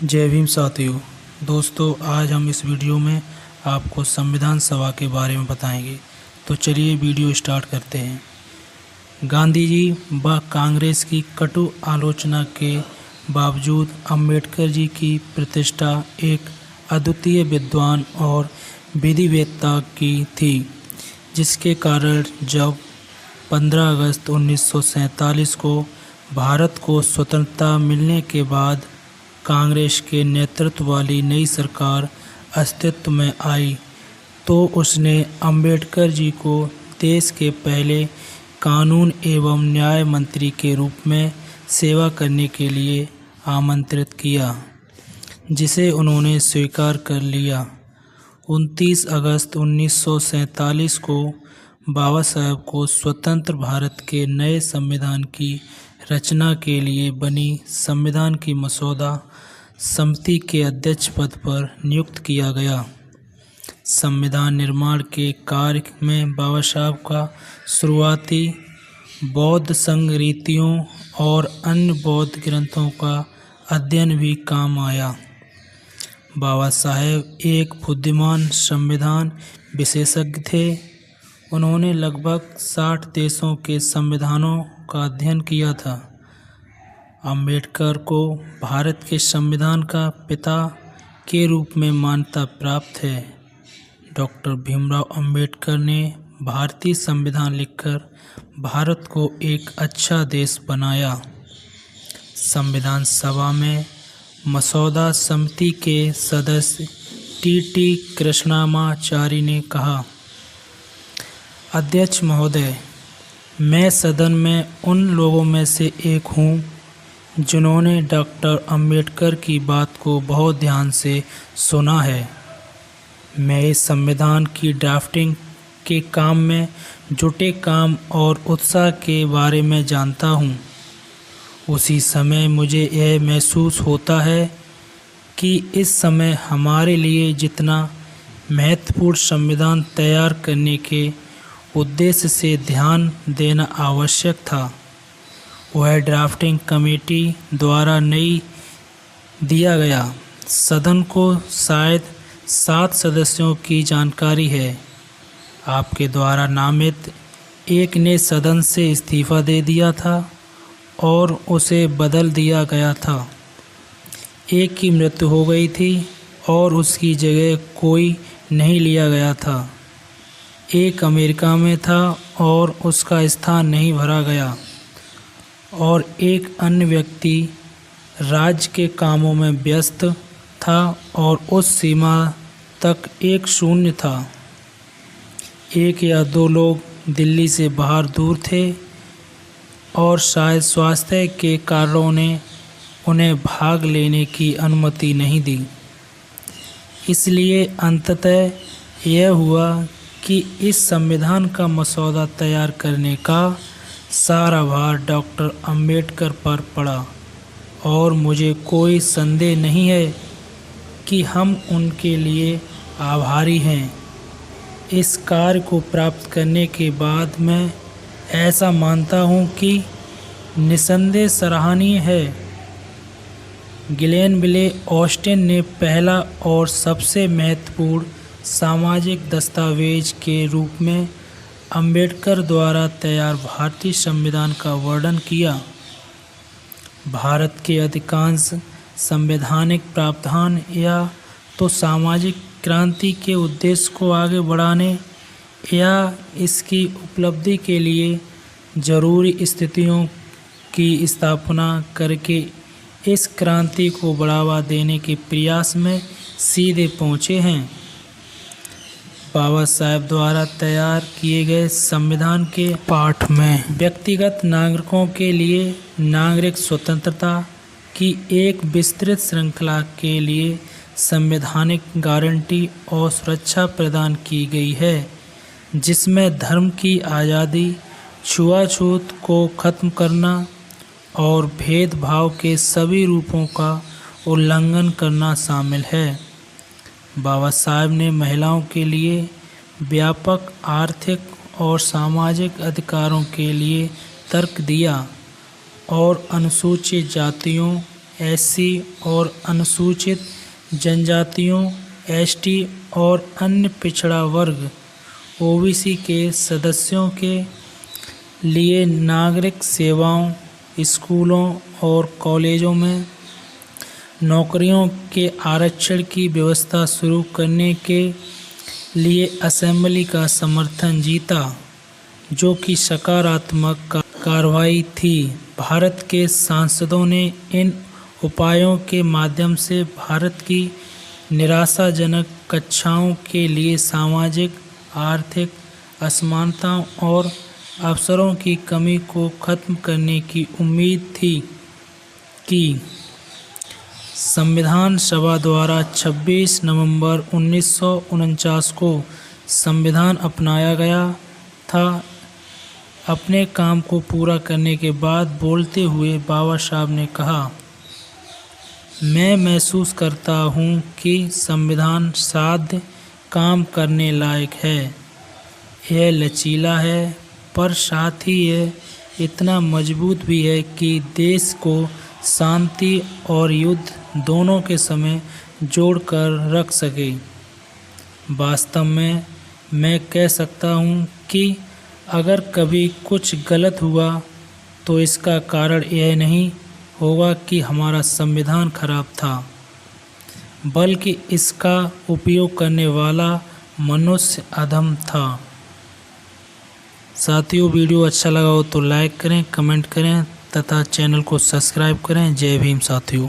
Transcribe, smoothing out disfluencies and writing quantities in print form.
जय भीम साथियों। दोस्तों, आज हम इस वीडियो में आपको संविधान सभा के बारे में बताएंगे। तो चलिए वीडियो स्टार्ट करते हैं। गांधी जी व कांग्रेस की कटु आलोचना के बावजूद अम्बेडकर जी की प्रतिष्ठा एक अद्वितीय विद्वान और विधिवेत्ता की थी, जिसके कारण जब 15 अगस्त 1947 को भारत को स्वतंत्रता मिलने के बाद कांग्रेस के नेतृत्व वाली नई सरकार अस्तित्व में आई, तो उसने अम्बेडकर जी को देश के पहले कानून एवं न्याय मंत्री के रूप में सेवा करने के लिए आमंत्रित किया, जिसे उन्होंने स्वीकार कर लिया। 29 अगस्त 1947 को बाबा साहब को स्वतंत्र भारत के नए संविधान की रचना के लिए बनी संविधान की मसौदा समिति के अध्यक्ष पद पर नियुक्त किया गया। संविधान निर्माण के कार्य में बाबा साहब का शुरुआती बौद्ध संघ रीतियों और अन्य बौद्ध ग्रंथों का अध्ययन भी काम आया। बाबा साहेब एक बुद्धिमान संविधान विशेषज्ञ थे। उन्होंने लगभग 60 देशों के संविधानों का अध्ययन किया था। अम्बेडकर को भारत के संविधान का पिता के रूप में मान्यता प्राप्त है। डॉक्टर भीमराव अम्बेडकर ने भारतीय संविधान लिखकर भारत को एक अच्छा देश बनाया। संविधान सभा में मसौदा समिति के सदस्य टी कृष्णामाचारी ने कहा, अध्यक्ष महोदय, मैं सदन में उन लोगों में से एक हूँ जिन्होंने डॉक्टर अम्बेडकर की बात को बहुत ध्यान से सुना है। मैं इस संविधान की ड्राफ्टिंग के काम में जुटे काम और उत्साह के बारे में जानता हूँ। उसी समय मुझे यह महसूस होता है कि इस समय हमारे लिए जितना महत्वपूर्ण संविधान तैयार करने के उद्देश्य से ध्यान देना आवश्यक था, वह ड्राफ्टिंग कमेटी द्वारा नहीं दिया गया। सदन को शायद 7 सदस्यों की जानकारी है। आपके द्वारा नामित एक ने सदन से इस्तीफा दे दिया था और उसे बदल दिया गया था। एक की मृत्यु हो गई थी और उसकी जगह कोई नहीं लिया गया था। एक अमेरिका में था और उसका स्थान नहीं भरा गया, और एक अन्य व्यक्ति राज्य के कामों में व्यस्त था और उस सीमा तक एक शून्य था। एक या 2 लोग दिल्ली से बाहर दूर थे और शायद स्वास्थ्य के कारणों ने उन्हें भाग लेने की अनुमति नहीं दी। इसलिए अंततः यह हुआ कि इस संविधान का मसौदा तैयार करने का सारा भार डॉक्टर अम्बेडकर पर पड़ा, और मुझे कोई संदेह नहीं है कि हम उनके लिए आभारी हैं। इस कार्य को प्राप्त करने के बाद मैं ऐसा मानता हूँ कि निस्संदेह सराहनीय है। ग्लेनविले ऑस्टिन ने पहला और सबसे महत्वपूर्ण सामाजिक दस्तावेज के रूप में अम्बेडकर द्वारा तैयार भारतीय संविधान का वर्णन किया। भारत के अधिकांश संवैधानिक प्रावधान या तो सामाजिक क्रांति के उद्देश्य को आगे बढ़ाने या इसकी उपलब्धि के लिए जरूरी स्थितियों की स्थापना करके इस क्रांति को बढ़ावा देने के प्रयास में सीधे पहुँचे हैं। बाबा साहब द्वारा तैयार किए गए संविधान के पाठ में व्यक्तिगत नागरिकों के लिए नागरिक स्वतंत्रता की एक विस्तृत श्रृंखला के लिए संवैधानिक गारंटी और सुरक्षा प्रदान की गई है, जिसमें धर्म की आज़ादी, छुआछूत को खत्म करना और भेदभाव के सभी रूपों का उल्लंघन करना शामिल है। बाबा साहब ने महिलाओं के लिए व्यापक आर्थिक और सामाजिक अधिकारों के लिए तर्क दिया और अनुसूचित जातियों SC और अनुसूचित जनजातियों, ST और अन्य पिछड़ा वर्ग OBC के सदस्यों के लिए नागरिक सेवाओं, स्कूलों और कॉलेजों में नौकरियों के आरक्षण की व्यवस्था शुरू करने के लिए असेंबली का समर्थन जीता, जो कि सकारात्मक कार्रवाई थी। भारत के सांसदों ने इन उपायों के माध्यम से भारत की निराशाजनक कक्षाओं के लिए सामाजिक आर्थिक असमानताओं और अवसरों की कमी को खत्म करने की उम्मीद थी कि संविधान सभा द्वारा 26 नवंबर 1949 को संविधान अपनाया गया था। अपने काम को पूरा करने के बाद बोलते हुए बाबा साहब ने कहा, मैं महसूस करता हूँ कि संविधान साध्य काम करने लायक है। यह लचीला है, पर साथ ही यह इतना मजबूत भी है कि देश को शांति और युद्ध दोनों के समय जोड़कर रख सके। वास्तव में मैं कह सकता हूँ कि अगर कभी कुछ गलत हुआ तो इसका कारण यह नहीं होगा कि हमारा संविधान खराब था, बल्कि इसका उपयोग करने वाला मनुष्य अधम था। साथियों, वीडियो अच्छा लगा हो तो लाइक करें, कमेंट करें तथा चैनल को सब्सक्राइब करें। जय भीम साथियों।